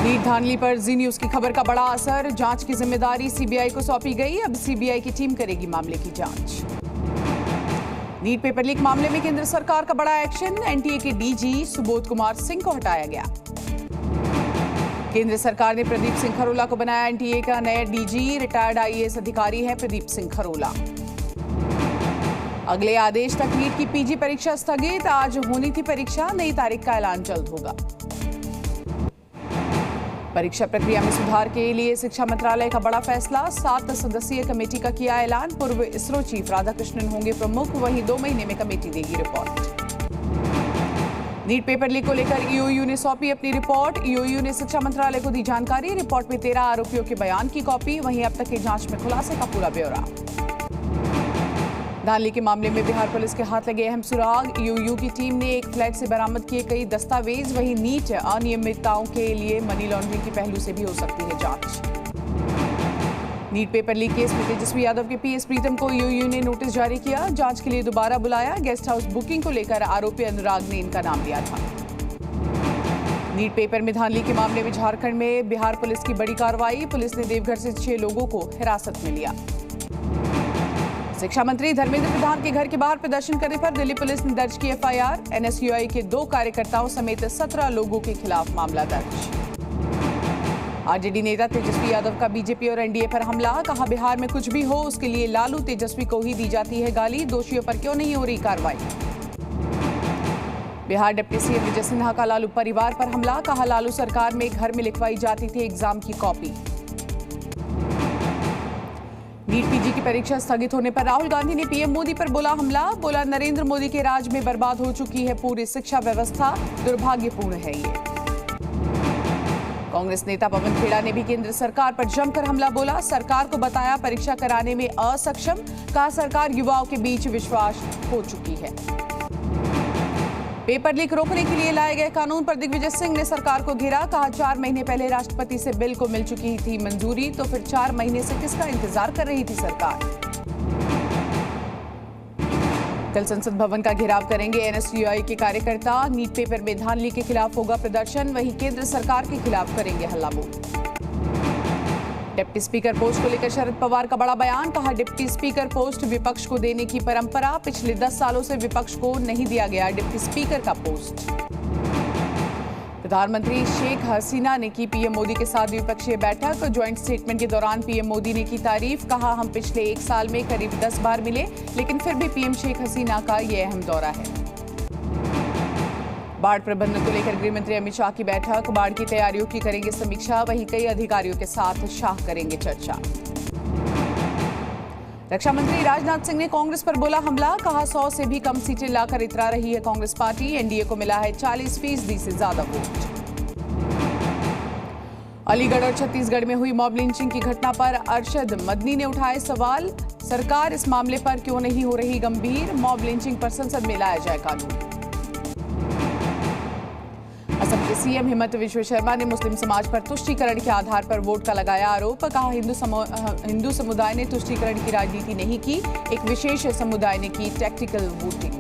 NEET धांधली पर जी news की खबर का बड़ा असर। जांच की जिम्मेदारी सीबीआई को सौंपी गई। अब सीबीआई की टीम करेगी मामले की जांच। नीट पेपर लीक मामले में केंद्र सरकार का बड़ा एक्शन। एनटीए के डीजी सुबोध कुमार सिंह को हटाया गया। केंद्र सरकार ने प्रदीप सिंह खरोला को बनाया एनटीए का नया डीजी। रिटायर्ड आईएएस अधिकारी हैं प्रदीप सिंह खरोला। अगले आदेश तक नीट की पीजी परीक्षा स्थगित। आज होनी थी परीक्षा, नई तारीख का ऐलान जल्द होगा। परीक्षा प्रक्रिया में सुधार के लिए शिक्षा मंत्रालय का बड़ा फैसला। 7 सदस्यीय कमेटी का किया ऐलान। पूर्व इसरो चीफ राधाकृष्णन होंगे प्रमुख। वहीं 2 महीने में कमेटी देगी रिपोर्ट। नीट पेपर लीक को लेकर ईओयू ने सौंपी अपनी रिपोर्ट। ईओयू ने शिक्षा मंत्रालय को दी जानकारी। रिपोर्ट में 13 आरोपियों के बयान की कॉपी। वहीं अब तक की जांच में खुलासे का पूरा ब्यौरा। धांधली के मामले में बिहार पुलिस के हाथ लगे अहम सुराग। ईओयू की टीम ने एक फ्लैट से बरामद किए कई दस्तावेज। वहीं नीट अनियमितताओं के लिए मनी लॉन्ड्रिंग के पहलू से भी हो सकती है जांच। नीट पेपर लीक केस में तेजस्वी यादव के पीएस प्रीतम को ईओयू ने नोटिस जारी किया। जांच के लिए दोबारा बुलाया। गेस्ट हाउस बुकिंग को लेकर आरोपी अनुराग ने इनका नाम लिया था। नीट पेपर में धांधली के मामले में झारखंड में बिहार पुलिस की बड़ी कार्रवाई। पुलिस ने देवघर से 6 लोगों को हिरासत में लिया। शिक्षा मंत्री धर्मेंद्र प्रधान के घर के बाहर प्रदर्शन करने पर दिल्ली पुलिस ने दर्ज की एफआईआर। एनएसयूआई के 2 कार्यकर्ताओं समेत 17 लोगों के खिलाफ मामला दर्ज। आरजेडी नेता तेजस्वी यादव का बीजेपी और एनडीए पर हमला। कहा बिहार में कुछ भी हो उसके लिए लालू तेजस्वी को ही दी जाती है गाली। दोषियों पर क्यों नहीं हो रही कार्रवाई। बिहार डिप्टी सीएम विजय सिन्हा का लालू परिवार पर हमला। कहा लालू सरकार में घर में लिखवाई जाती थी एग्जाम की कॉपी। नीट पीजी की परीक्षा स्थगित होने पर राहुल गांधी ने पीएम मोदी पर बोला हमला। बोला नरेंद्र मोदी के राज में बर्बाद हो चुकी है पूरी शिक्षा व्यवस्था। दुर्भाग्यपूर्ण है ये। कांग्रेस नेता पवन खेड़ा ने भी केंद्र सरकार पर जमकर हमला बोला। सरकार को बताया परीक्षा कराने में असक्षम। कहा सरकार युवाओं के बीच विश्वास खो चुकी है। पेपर लीक रोकने के लिए लाए गए कानून पर दिग्विजय सिंह ने सरकार को घेरा। कहा 4 महीने पहले राष्ट्रपति से बिल को मिल चुकी थी मंजूरी, तो फिर 4 महीने से किसका इंतजार कर रही थी सरकार। कल संसद भवन का घेराव करेंगे एनएसयूआई के कार्यकर्ता। नीट पेपर में धांधली के खिलाफ होगा प्रदर्शन। वहीं केंद्र सरकार के खिलाफ करेंगे हल्ला बोल। डिप्टी स्पीकर पोस्ट को लेकर शरद पवार का बड़ा बयान। कहा डिप्टी स्पीकर पोस्ट विपक्ष को देने की परंपरा। पिछले 10 सालों से विपक्ष को नहीं दिया गया डिप्टी स्पीकर का पोस्ट। प्रधानमंत्री शेख हसीना ने की पीएम मोदी के साथ द्विपक्षीय बैठक। ज्वाइंट स्टेटमेंट के दौरान पीएम मोदी ने की तारीफ। कहा हम पिछले 1 साल में करीब 10 बार मिले, लेकिन फिर भी पीएम शेख हसीना का ये अहम दौरा है। बाढ़ प्रबंधन को लेकर गृह मंत्री अमित शाह की बैठक। बाढ़ की तैयारियों की करेंगे समीक्षा। वहीं कई अधिकारियों के साथ शाह करेंगे चर्चा। रक्षा मंत्री राजनाथ सिंह ने कांग्रेस पर बोला हमला। कहा 100 से भी कम सीटें लाकर इतरा रही है कांग्रेस पार्टी। एनडीए को मिला है 40% से ज्यादा वोट। अलीगढ़ और छत्तीसगढ़ में हुई मॉब लिंचिंग की घटना पर अरशद मदनी ने उठाए सवाल। सरकार इस मामले पर क्यों नहीं हो रही गंभीर। मॉब लिंचिंग पर संसद में लाया जाए कानून। असम के सीएम हिमंत विश्व शर्मा ने मुस्लिम समाज पर तुष्टीकरण के आधार पर वोट का लगाया आरोप। कहा हिंदू समुदाय ने तुष्टीकरण की राजनीति नहीं की, एक विशेष समुदाय ने की टैक्टिकल वोटिंग।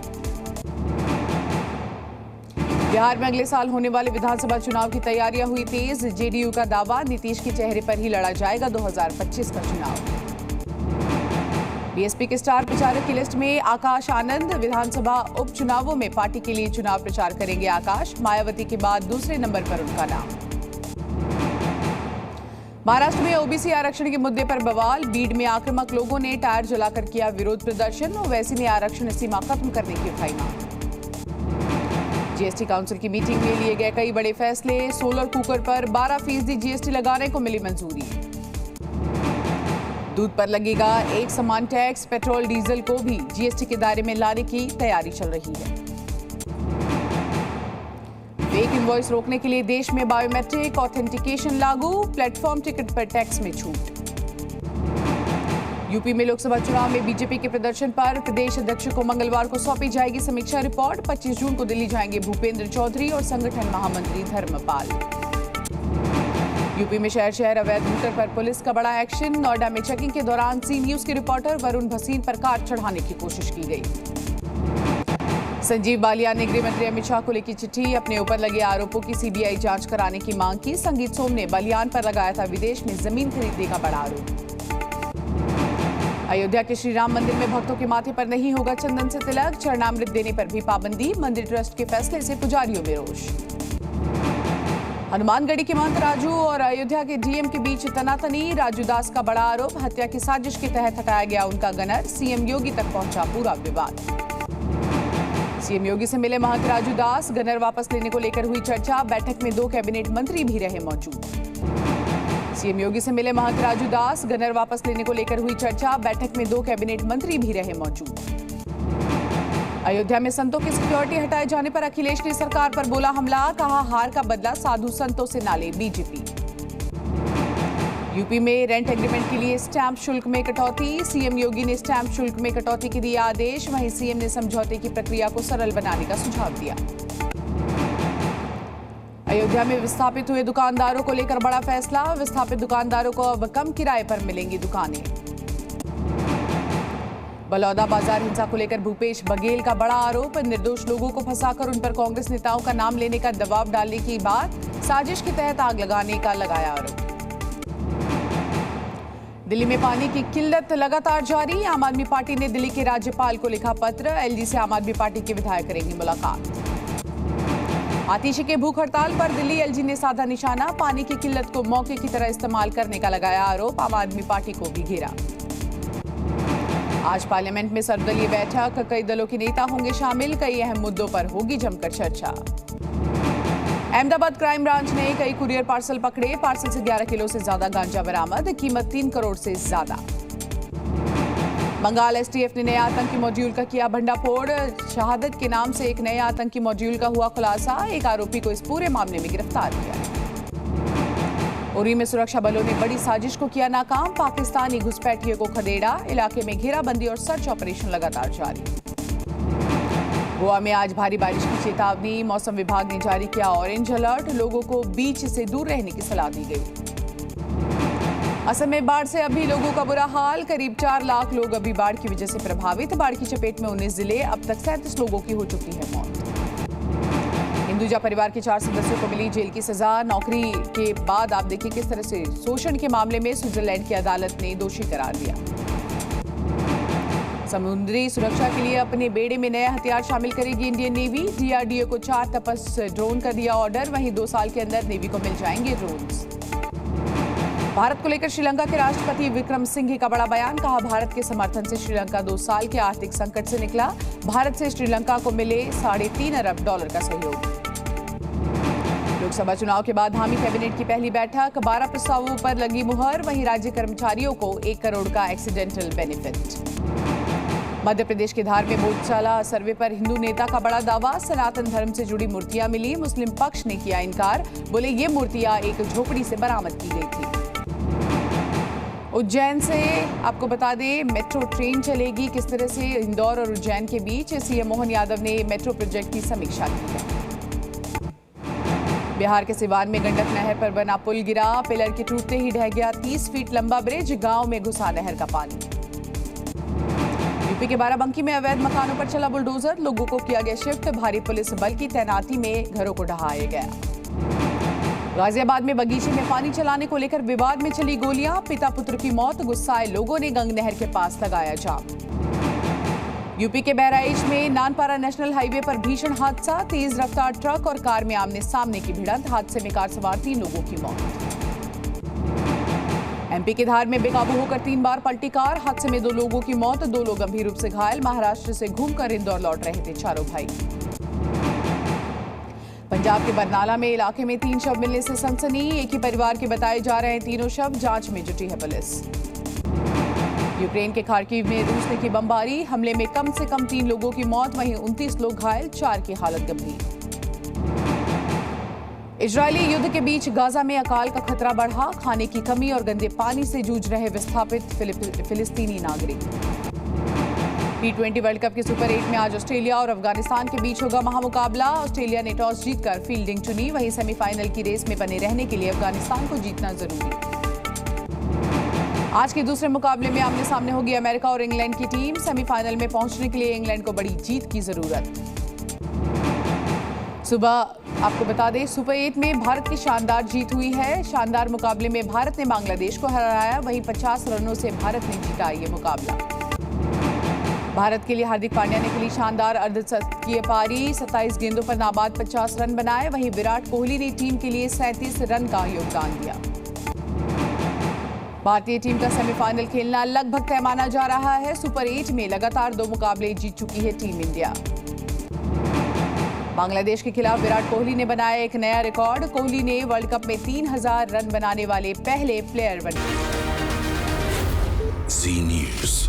बिहार में अगले साल होने वाले विधानसभा चुनाव की तैयारियां हुई तेज। जेडीयू का दावा नीतीश के चेहरे पर ही लड़ा जाएगा 2025 का चुनाव। बीएसपी के स्टार प्रचारक की लिस्ट में आकाश आनंद। विधानसभा उपचुनावों में पार्टी के लिए चुनाव प्रचार करेंगे आकाश। मायावती के बाद दूसरे नंबर पर उनका नाम। महाराष्ट्र में ओबीसी आरक्षण के मुद्दे पर बवाल। बीड में आक्रामक लोगों ने टायर जलाकर किया विरोध प्रदर्शन। ओवैसी ने आरक्षण सीमा खत्म करने की उठाई मांग। जीएसटी काउंसिल की मीटिंग में लिए गए कई बड़े फैसले। सोलर कुकर पर 12% जीएसटी लगाने को मिली मंजूरी। दूध पर लगेगा एक समान टैक्स। पेट्रोल डीजल को भी जीएसटी के दायरे में लाने की तैयारी चल रही है। फेक इनवॉइस रोकने के लिए देश में बायोमेट्रिक ऑथेंटिकेशन लागू। प्लेटफॉर्म टिकट पर टैक्स में छूट। यूपी में लोकसभा चुनाव में बीजेपी के प्रदर्शन पर प्रदेश अध्यक्ष को मंगलवार को सौंपी जाएगी समीक्षा रिपोर्ट। 25 जून को दिल्ली जाएंगे भूपेंद्र चौधरी और संगठन महामंत्री धर्मपाल। यूपी में शहर शहर अवैध लूटर पर पुलिस का बड़ा एक्शन। नोएडा में चेकिंग के दौरान सी न्यूज के रिपोर्टर वरुण भसीन पर कार चढ़ाने की कोशिश की गई। संजीव बालियान ने गृह मंत्री अमित शाह को लिखी चिट्ठी, अपने ऊपर लगे आरोपों की सीबीआई जांच कराने की मांग की। संगीत सोम ने बालियान पर लगाया था विदेश में जमीन खरीदने का बड़ा आरोप। अयोध्या के श्री राम मंदिर में भक्तों के माथे पर नहीं होगा चंदन से तिलक, चरणामृत देने पर भी पाबंदी। मंदिर ट्रस्ट के फैसले से पुजारियों में रोष। हनुमानगढ़ी के महंत राजू और अयोध्या के डीएम के बीच तनातनी, राजू दास का बड़ा आरोप, हत्या की साजिश के तहत हटाया गया उनका गनर। सीएम योगी तक पहुंचा पूरा विवाद। सीएम योगी से मिले महंत राजू दास, गनर वापस लेने को लेकर हुई चर्चा। बैठक में 2 कैबिनेट मंत्री भी रहे मौजूद। सीएम योगी से मिले महंत राजू दास, गनर वापस लेने को लेकर हुई चर्चा। बैठक में 2 कैबिनेट मंत्री भी रहे मौजूद। अयोध्या में संतों की सिक्योरिटी हटाए जाने पर अखिलेश ने सरकार पर बोला हमला, कहा हार का बदला साधु संतों से ना ले बीजेपी। यूपी में रेंट एग्रीमेंट के लिए स्टैंप शुल्क में कटौती, सीएम योगी ने स्टैंप शुल्क में कटौती के दिया आदेश। वहीं सीएम ने समझौते की प्रक्रिया को सरल बनाने का सुझाव दिया। अयोध्या में विस्थापित हुए दुकानदारों को लेकर बड़ा फैसला, विस्थापित दुकानदारों को अब कम किराए पर मिलेंगी दुकानें। बलौदा बाजार हिंसा को लेकर भूपेश बघेल का बड़ा आरोप, निर्दोष लोगों को फंसाकर उन पर कांग्रेस नेताओं का नाम लेने का दबाव डालने की बात, साजिश के तहत आग लगाने का लगाया आरोप। दिल्ली में पानी की किल्लत लगातार जारी, आम आदमी पार्टी ने दिल्ली के राज्यपाल को लिखा पत्र। एलजी से आम आदमी पार्टी के विधायक करेंगी मुलाकात। आतिशी के भूख हड़ताल पर दिल्ली एलजी ने साधा निशाना, पानी की किल्लत को मौके की तरह इस्तेमाल करने का लगाया आरोप। आम आदमी पार्टी को भी घेरा। आज पार्लियामेंट में सर्वदलीय बैठक, कई दलों के नेता होंगे शामिल, कई अहम मुद्दों पर होगी जमकर चर्चा। अहमदाबाद क्राइम ब्रांच ने कई कुरियर पार्सल पकड़े, पार्सल से 11 किलो से ज्यादा गांजा बरामद, कीमत 3 करोड़ से ज्यादा। बंगाल एसटीएफ ने नए आतंकी मॉड्यूल का किया भंडाफोड़, शहादत के नाम से एक नए आतंकी मॉड्यूल का हुआ खुलासा, एक आरोपी को इस पूरे मामले में गिरफ्तार किया। उरी में सुरक्षा बलों ने बड़ी साजिश को किया नाकाम, पाकिस्तानी घुसपैठियों को खदेड़ा, इलाके में घेराबंदी और सर्च ऑपरेशन लगातार जारी। गोवा में आज भारी बारिश की चेतावनी, मौसम विभाग ने जारी किया ऑरेंज अलर्ट, लोगों को बीच से दूर रहने की सलाह दी गई। असम में बाढ़ से अभी लोगों का बुरा हाल, करीब 4 लाख लोग अभी बाढ़ की वजह से प्रभावित। बाढ़ की चपेट में 19 जिले, अब तक 37 लोगों की हो चुकी है मौत। हिंदुजा परिवार के 4 सदस्यों को मिली जेल की सजा, नौकरी के बाद आप देखिए किस तरह से शोषण के मामले में स्विट्जरलैंड की अदालत ने दोषी करार दिया। समुद्री सुरक्षा के लिए अपने बेड़े में नया हथियार शामिल करेगी इंडियन नेवी, डीआरडीओ को 4 तपस ड्रोन का दिया ऑर्डर, वहीं 2 साल के अंदर नेवी को मिल जाएंगे ड्रोन्स। भारत को लेकर श्रीलंका के राष्ट्रपति विक्रम सिंघे का बड़ा बयान, कहा भारत के समर्थन से श्रीलंका 2 साल के आर्थिक संकट से निकला, भारत से श्रीलंका को मिले $3.5 अरब का सहयोग। लोकसभा चुनाव के बाद हामी कैबिनेट की पहली बैठक, 12 प्रस्तावों पर लगी मुहर, वहीं राज्य कर्मचारियों को 1 करोड़ का एक्सीडेंटल बेनिफिट। मध्य प्रदेश के धार में बोधशाला सर्वे पर हिंदू नेता का बड़ा दावा, सनातन धर्म से जुड़ी मूर्तियां मिली, मुस्लिम पक्ष ने किया इनकार, बोले ये मूर्तियां एक झोपड़ी से बरामद की गई थी। उज्जैन से आपको बता दें मेट्रो ट्रेन चलेगी, किस तरह से इंदौर और उज्जैन के बीच, सीएम मोहन यादव ने मेट्रो प्रोजेक्ट की समीक्षा की है। बिहार के सिवान में गंडक नहर पर बना पुल गिरा, पिलर के टूटते ही ढह गया 30 फीट लंबा ब्रिज, गांव में घुसा नहर का पानी। यूपी के बाराबंकी में अवैध मकानों पर चला बुलडोजर, लोगों को किया गया शिफ्ट, भारी पुलिस बल की तैनाती में घरों को ढहाया गया। गाजियाबाद में बगीचे में पानी चलाने को लेकर विवाद में चली गोलियां, पिता पुत्र की मौत, गुस्साए लोगों ने गंग नहर के पास लगाया जाम। यूपी के बहराइच में नानपारा नेशनल हाईवे पर भीषण हादसा, तेज रफ्तार ट्रक और कार में आमने सामने की भिड़ंत, हादसे में कार सवार 3 लोगों की मौत। एमपी के धार में बेकाबू होकर 3 बार पलटी कार, हादसे में 2 लोगों की मौत, 2 लोग गंभीर रूप से घायल, महाराष्ट्र से घूमकर इंदौर लौट रहे थे चारों भाई। पंजाब के बरनाला में इलाके में 3 शव मिलने से सनसनी, एक ही परिवार के बताए जा रहे हैं तीनों शव, जांच में जुटी है पुलिस। यूक्रेन के खार्किव में रूस ने की बमबारी, हमले में कम से कम 3 लोगों की मौत, वहीं 29 लोग घायल, 4 की हालत गंभीर। इजरायली युद्ध के बीच गाजा में अकाल का खतरा बढ़ा, खाने की कमी और गंदे पानी से जूझ रहे विस्थापित फिलिस्तीनी नागरिक। T20 वर्ल्ड कप के सुपर 8 में आज ऑस्ट्रेलिया और अफगानिस्तान के बीच होगा महामुकाबला, ऑस्ट्रेलिया ने टॉस जीतकर फील्डिंग चुनी, वहीं सेमीफाइनल की रेस में बने रहने के लिए अफगानिस्तान को जीतना जरूरी। आज के दूसरे मुकाबले में आमने सामने होगी अमेरिका और इंग्लैंड की टीम, सेमीफाइनल में पहुंचने के लिए इंग्लैंड को बड़ी जीत की जरूरत। सुबह आपको बता दें, सुपर 8 में भारत की शानदार जीत हुई है। शानदार मुकाबले में भारत ने बांग्लादेश को हराया, वहीं 50 रनों से भारत ने जीता ये मुकाबला। भारत के लिए हार्दिक पांड्या ने खेली शानदार अर्धशतकीय पारी, 27 गेंदों पर नाबाद 50 रन बनाए। वहीं विराट कोहली ने टीम के लिए 37 रन का योगदान दिया। भारतीय टीम का सेमीफाइनल खेलना लगभग तय माना जा रहा है। सुपर 8 में लगातार 2 मुकाबले जीत चुकी है टीम इंडिया। बांग्लादेश के खिलाफ विराट कोहली ने बनाया एक नया रिकॉर्ड। कोहली ने वर्ल्ड कप में 3000 रन बनाने वाले पहले प्लेयर बने। जी न्यूज़।